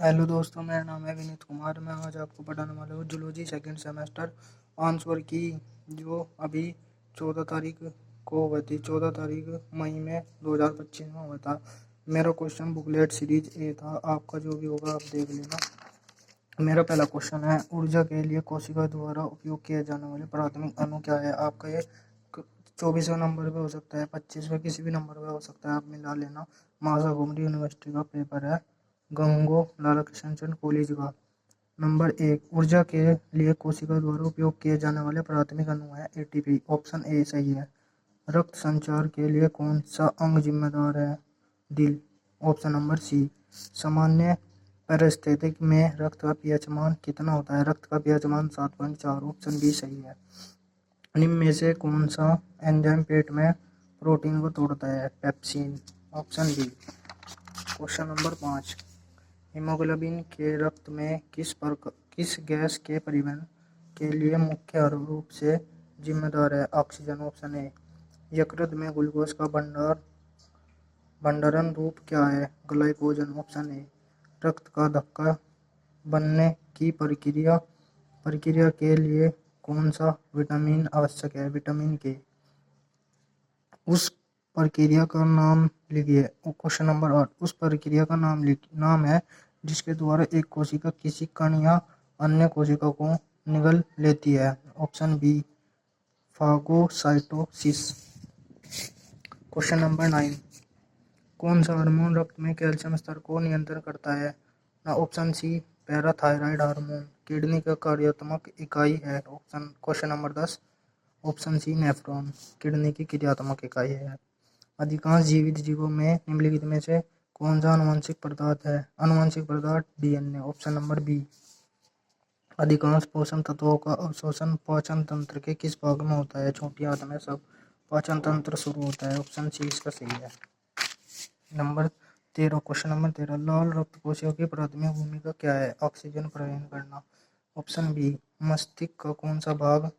Hello दोस्तों, मेरा नाम है विनीत कुमार। मैं आज आपको पढ़ाने वाला हूँ जूलॉजी सेकंड सेमेस्टर आंसर की, जो अभी 14 तारीख को हुई थी। 14 तारीख मई में 2025 में हुआ था। मेरा क्वेश्चन बुकलेट सीरीज ए था। आपका जो भी होगा आप देख लेना। मेरा पहला क्वेश्चन है, ऊर्जा के लिए कोशिका द्वारा उपयोग किए जाने वाले प्राथमिक अणु क्या है। आपका ये 24वें नंबर पे हो सकता है, 25वें किसी भी नंबर पे हो सकता है, आप मिला लेना। महात्मा गांधी यूनिवर्सिटी का पेपर है, गंगो लाला कृष्ण चंद कॉलेज का। नंबर 1, ऊर्जा के लिए कोशिका द्वारा उपयोग किए जाने वाले प्राथमिक अणु है एटीपी। ऑप्शन ए सही है। रक्त संचार के लिए कौन सा अंग जिम्मेदार है। दिल। Option number C. सामान्य परिस्थिति में रक्त का पीएच मान कितना होता है। रक्त का पीएच मान 7.4। ऑप्शन बी सही है। निम्न में से कौन सा एंजाइम पेट में प्रोटीन को तोड़ता है। Pepsin. Option B. Question number 5, haemoglobin के रक्त में किस गैस के परिवहन के लिए मुख्य रूप से जिम्मेदार है। ऑक्सीजन। Option A. यकृत में ग्लूकोज का भंडारण रूप क्या है। ग्लाइकोजन। Option A. रक्त का धक्का बनने की प्रक्रिया के लिए कौन सा विटामिन आवश्यक है। विटामिन के। उस प्रक्रिया का नाम लिखिए। क्वेश्चन नंबर 8, उस प्रक्रिया का नाम है जिसके द्वारा एक कोशिका किसी कण या अन्य कोशिका को निगल लेती है। Option B phagocytosis. Question number 9, कौन सा हार्मोन रक्त में कैल्शियम स्तर को नियंत्रित करता है। ना option C parathyroid hormone kidney का कार्यात्मक इकाई है। Question number 10, option C nephron kidney की क्रियात्मक इकाई है। अधिकांश जीवित जीवों में निम्नलिखित में से कौन सा आनुवंशिक पदार्थ है। आनुवंशिक पदार्थ डीएनए। Option number B. अधिकांश पोषण तत्वों का अवशोषण पाचन तंत्र के किस भाग में होता है। छोटी आंत में सब पाचन तंत्र शुरू होता है। ऑप्शन सी इसका सही है। नंबर 13, क्वेश्चन नंबर 13, लाल रक्त कोशिका की प्राथमिक भूमिका क्या है। ऑक्सीजन परिवहन करना। Option B. मस्तिष्क का कौन सा भाग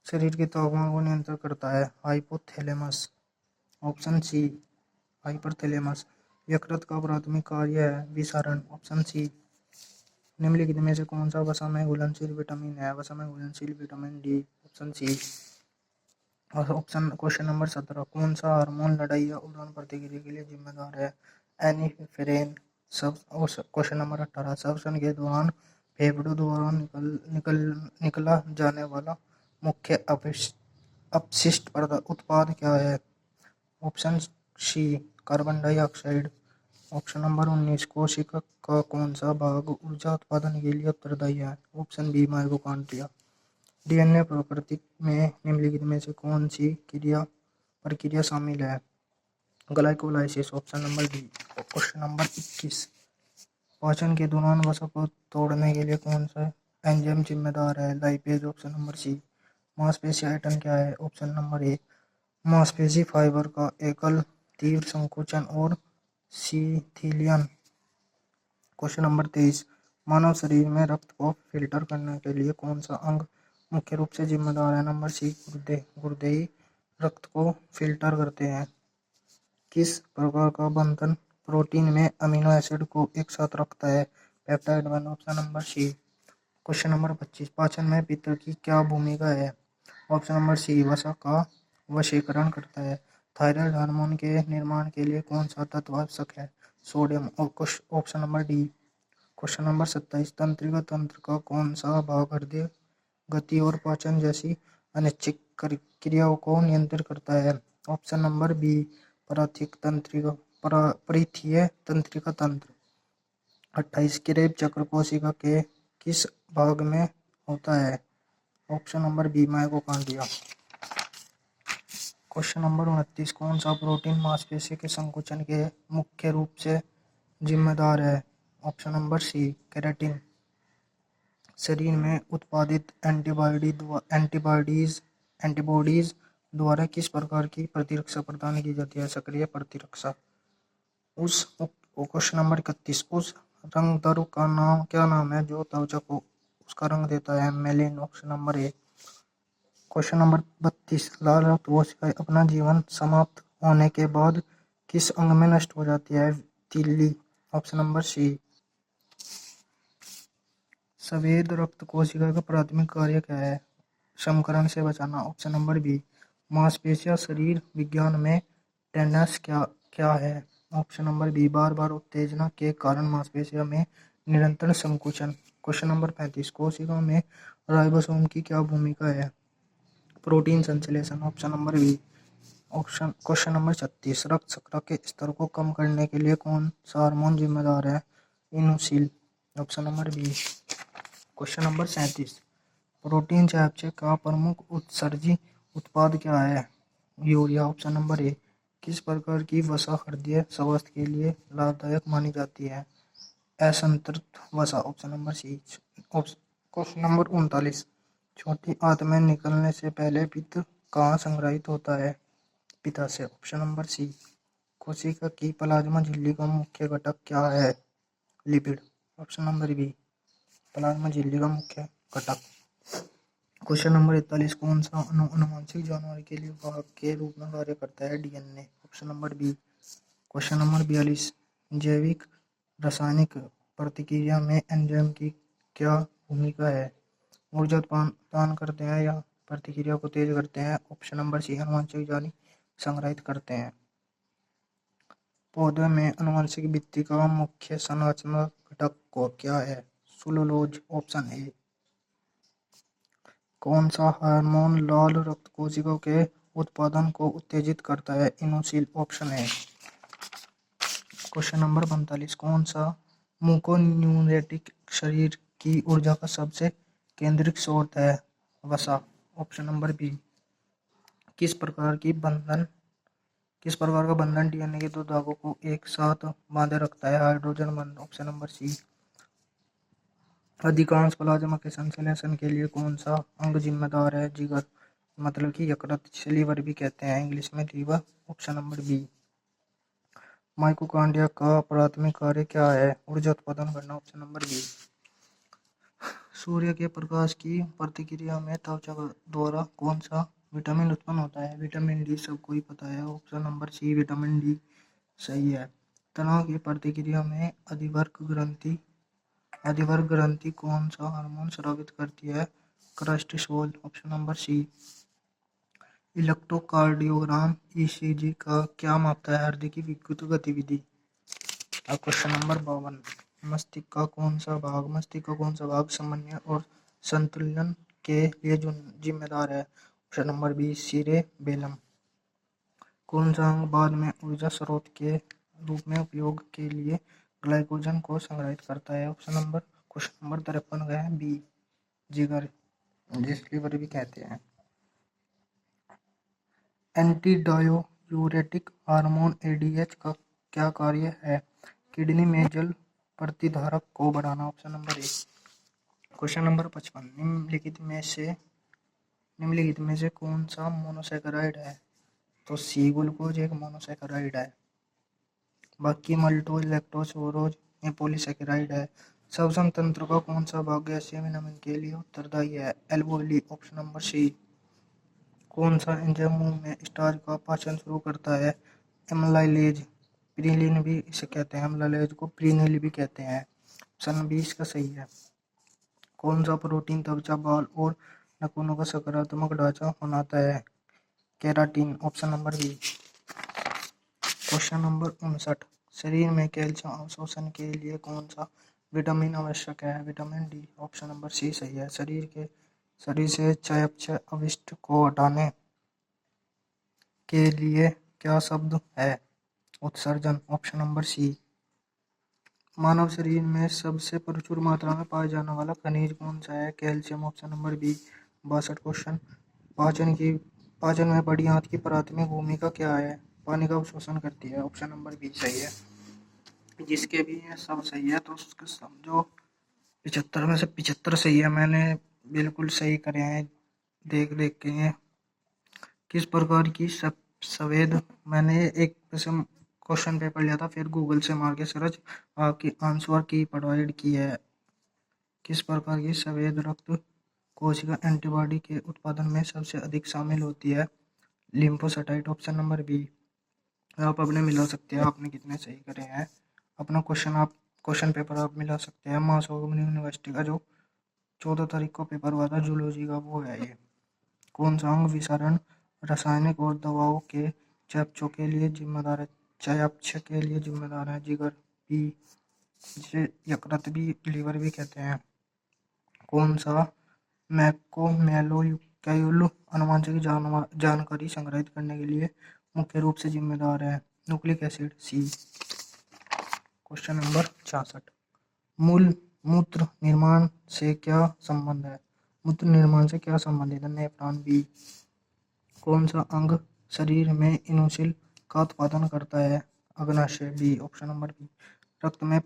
शरीर के तापमान को नियंत्रित करता है। हाइपोथैलेमस। Option C hyperthalamus. यकृत का प्राथमिक कार्य है विसरण। Option C. निम्नलिखित में से कौन सा वसा में घुलनशील विटामिन है। वसा में घुलनशील विटामिन डी। Option C. और ऑप्शन क्वेश्चन नंबर 17, कौन सा हार्मोन लड़ाई या उड़ान प्रतिक्रिया के लिए जिम्मेदार है। एनिफ्रेन। सब। क्वेश्चन नंबर 18, श्वसन के दौरान फेफड़ों द्वारा निकला जाने वाला मुख्य अपशिष्ट उत्पाद क्या है। Option C carbon dioxide. Option number 19, कोशिका का कौन सा भाग ऊर्जा उत्पादन के लिए उत्तरदायी है। Option B mitochondria. डीएनए प्रकृति में निम्नलिखित में से कौन सी प्रक्रिया शामिल है। Glycolysis. Option number D. Question number 21, पाचन के दौरान वसा को तोड़ने के लिए कौन सा एंजाइम जिम्मेदार है। लाइपेज। Option number C. मांसपेशी आयतन क्या है। Option number A. मांसपेशी फाइबर का एकल तीव्र संकुचन और शिथिलीकरण। क्वेश्चन नंबर 23, मानव शरीर में रक्त को फिल्टर करने के लिए कौन सा अंग मुख्य रूप से जिम्मेदार है। नंबर सी गुर्दे। गुर्दे ही रक्त को फिल्टर करते हैं। किस प्रकार का बंधन प्रोटीन में अमीनो एसिड को एक साथ रखता है। पेप्टाइड बंधन। Option number C. Question number 25, पाचन में पित्त की क्या भूमिका है। ऑप्शन नंबर सी वसा का वशीकरण करता है। थायराइड हार्मोन के निर्माण के लिए कौन सा तत्व आवश्यक है। Sodium. Option number D. Question number 27, तंत्रिका तंत्र का कौन सा भाग हृदय गति और पाचन जैसी अनिश्चित क्रियाओं को नियंत्रित करता है। ऑप्शन नंबर बी परिधीय तंत्रिका तंत्र। 28, क्रेब चक्र कोशिका के किस भाग में होता है। Option number B mitochondria. Question number 29, कौन सा प्रोटीन मांसपेशी के संकुचन के मुख्य रूप से जिम्मेदार है। Option number C keratin. शरीर में उत्पादित एंटीबॉडीज द्वारा किस प्रकार की प्रतिरक्षा प्रदान की जाती है। सक्रिय प्रतिरक्षा। क्वेश्चन नंबर 31, उस रंग द्रव्य का क्या नाम है जो त्वचा को उसका रंग देता है। मेलिन। Option number A. Question number 32, लाल रक्त कोशिकाएं अपना जीवन समाप्त होने के बाद किस अंग में नष्ट हो जाती है। तीली। Option number C. सफेद रक्त कोशिका का प्राथमिक कार्य क्या है? समकरण से बचाना। Option number B. मांसपेशियां शरीर विज्ञान में टेनस क्या क्या है? Option number B. बार बार उत्तेजना के कारण मांसपेशियों में निरंतर संकुचन। Question number 35। कोशिका में राइबोसोम की क्या भूमिका है? प्रोटीन संश्लेषण। Option number B. Option question number 36। रक्त शर्करा के स्तर को कम करने के लिए कौन सा हार्मोन जिम्मेदार है? Insulin. Option number B. Question number 37। प्रोटीन चयापचय का प्रमुख उत्सर्जी उत्पाद क्या है? यूरिया। Option number A. किस प्रकार की वसा हृदय स्वास्थ्य के लिए लाभदायक मानी जाती है? असंतृप्त वसा। Option number C. Question number 39। छोटी आंत में निकलने से पहले पित्त कहाँ संग्रहित होता है? पिता से। Option number C. कोशिका की प्लाज्मा झिल्ली का मुख्य घटक क्या है? Lipid. Option number B. Plasma झिल्ली का मुख्य घटक। Question number 41। कौन सा अणु अनुवांशिक जानवर के लिए वाहक के रूप में कार्य करता है? DNA. Option number B. Question number 42। जैविक रासायनिक प्रतिक्रिया में एंजाइम की क्या भूमिका है? ऊर्जा उत्पादन करते हैं या प्रतिक्रिया को तेज करते हैं? Option number C. अनुवांशिक जानी संग्रहित करते हैं। पौधे में अनुवांशिक भित्ति का मुख्य संरचनात्मक घटक को क्या है? सेलुलोज। Option A. कौन सा हार्मोन लाल रक्त कोशिकाओं के उत्पादन को उत्तेजित करता है? Insulin. Option A. Question number 45। कौन सा मुकोन्यूरेटिक शरीर की ऊर्जा का सबसे केंद्रित स्रोत है? वसा। Option number B. किस प्रकार का बंधन डीएनए के दो धागों को एक साथ बांधे रखता है? हाइड्रोजन बंधन। Option number C. अधिकांश प्लाज्मा के संश्लेषण के लिए कौन सा अंग जिम्मेदार है? जिगर। मतलब कि यकृत, जिसे लीवर भी कहते हैं इंग्लिश में, liver. Option number B. Mitochondria का प्राथमिक कार्य क्या है? ऊर्जा उत्पादन करना। Option number B. सूर्य के प्रकाश की प्रतिक्रिया में त्वचा द्वारा कौन सा विटामिन उत्पन्न होता है? Vitamin D. सबको ही पता है। Option number C. Vitamin D सही है। तनाव की प्रतिक्रिया में अधिवर्ग ग्रंथि कौन सा हार्मोन स्रावित करती है? Cortisol. Option number C. Electrocardiogram ECG का क्या मापता है? हृदय की विद्युत गतिविधि। अब क्वेश्चन नंबर 52। मस्तिष्क का कौन सा भाग समन्वय और संतुलन के लिए जिम्मेदार है? Option number B. सीरेबेलम। कौन सा अंग बाद में ऊर्जा स्रोत के रूप में उपयोग के लिए ग्लाइकोजन को संग्रहित करता है? क्वेश्चन नंबर 53 है बी। जिगर, जिस लीवर भी कहते हैं। एंटीडायोयूरेटिक हार्मोन एडीएच का क्या कार्य है? किडनी में जल प्रतिधारक को बढ़ाना। Option number A. Question number 55। निम्नलिखित में से कौन सा मोनोसैकेराइड है? तो सी ग्लूकोज एक मोनोसैकेराइड है। बाकी मल्टोज, लैक्टोज, सुक्रोज ये पॉलीसैकेराइड है। श्वसन तंत्र का कौन सा भाग गैसीय विनिमय के लिए उत्तरदायी है? एल्वेओली। Option number C. कौन सा एंजाइम मुंह में स्टार्च का पाचन शुरू करता है? एमाइलेज। प्रीलिन भी इसे कहते हैं, एमाइलेज को प्रीनिल भी कहते हैं। ऑप्शन बी इसका सही है। कौन सा प्रोटीन त्वचा, बाल और नाखूनों का सकारात्मक ढांचा बनाता है? Keratin. Option number B. Question number 59। शरीर में कैल्शियम अवशोषण के लिए कौन सा विटामिन आवश्यक है? Vitamin D. Option number C सही है। शरीर से चयापचय अवशिष्ट को हटाने के लिए क्या शब्द है? उत्सर्जन। ऑप्शन नंबर सी। मानव शरीर में सबसे प्रचुर मात्रा में पाया जाने वाला खनिज कौन सा है? Calcium. Option number B. 62 question. पाचन में बड़ी आंत की प्राथमिक भूमिका क्या है? पानी का अवशोषण करती है। ऑप्शन नंबर बी सही है। जिसके भी ये सब सही है तो उसके समझो 75 में से 75 सही है। मैंने बिल्कुल सही करे हैं देख देख के। ये किस प्रकार की सफेद, मैंने एक क्वेश्चन पेपर लिया था, फिर गूगल से मार के सर्च आपकी आंसर की प्रोवाइड की है। किस प्रकार की सफेद रक्त कोशिका एंटीबॉडी के उत्पादन में सबसे अधिक शामिल होती है? लिम्फोसाइट। Option number B. आप अपने मिला सकते हैं आपने कितने सही करे हैं। अपना क्वेश्चन पेपर आप मिला सकते हैं मास यूनिवर्सिटी का जो 14 तारीख को पेपर हुआ था जूलॉजी का, वो है ये। कौन सा अंग विषारण, रासायनिक और दवाओं के चयापचय के लिए जिम्मेदार है? चयापचय के लिए जिम्मेदार है जिगर। बी, जिसे यकृत भी, लीवर भी कहते हैं। कौन सा मैक्रोमोलेक्यूल अनुवांशिक जानकारी संग्रहित करने के लिए मुख्य रूप से जिम्मेदार है? Nucleic acid. C. Question number 66। मूल मूत्र निर्माण से क्या संबंध है? मूत्र निर्माण से क्या संबंधित है? नेफ्रॉन। बी। कौन सा अंग शरीर में इंसुलिन का उत्पादन करता है? अग्नाशय। B, option number B. रक्त में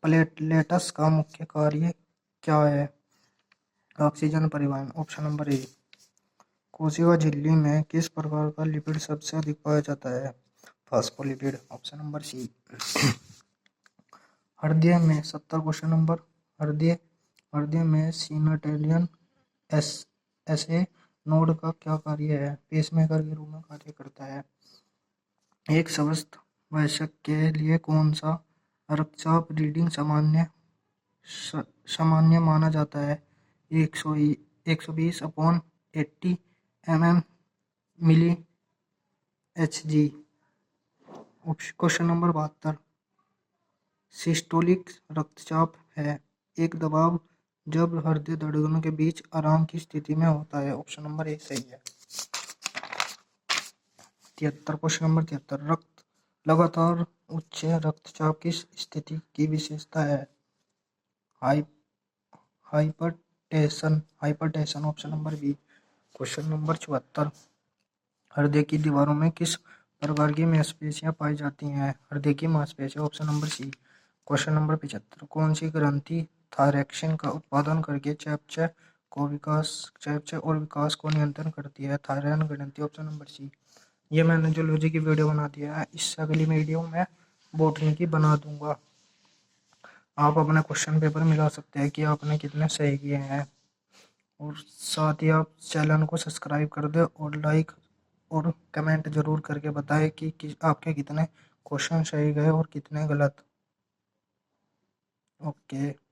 प्लेटलेट्स का मुख्य कार्य क्या है? ऑक्सीजन परिवहन। ऑप्शन नंबर ए। कोशिका झिल्ली में किस प्रकार का लिपिड सबसे अधिक पाया जाता है? फास्फोलिपिड। Option number C. हृदय में 70 क्वेश्चन नंबर। हृदय में सिनेटेरियन एसए नोड का क्या कार्य है? पेसमेकर के रूप में कार्य करता है। एक स्वस्थ वयस्क के लिए कौन सा रक्तचाप रीडिंग सामान्य माना जाता है? 120/80 mm मिली HG। Question number 72। सिस्टोलिक रक्तचाप है एक दबाव जब हृदय धड़कनों के बीच आराम की स्थिति में होता है। ऑप्शन नंबर ए सही है। 73 क्वेश्चन नंबर 73। लगातार उच्च रक्तचाप किस स्थिति की विशेषता है? Hypertension. Option number B. Question number 74। हृदय की दीवारों में किस प्रकार की मांसपेशियां पाई जाती हैं? हृदय की मांसपेशियां। Option number C. Question number 75। कौन सी ग्रंथि थायरॉक्सिन का उत्पादन करके चयापचय और विकास को नियंत्रण करती है? थायराइड ग्रंथि। Option number C. ये मैंने जूलॉजी की वीडियो बना दिया है, इससे अगली वीडियो में बॉटनी की बना दूंगा। आप अपना क्वेश्चन पेपर मिला सकते हैं कि आपने कितने सही किए हैं, और साथ ही आप चैनल को सब्सक्राइब कर दें और लाइक और कमेंट जरूर करके बताएं कि आपके कितने क्वेश्चन सही गए और कितने गलत। ओके।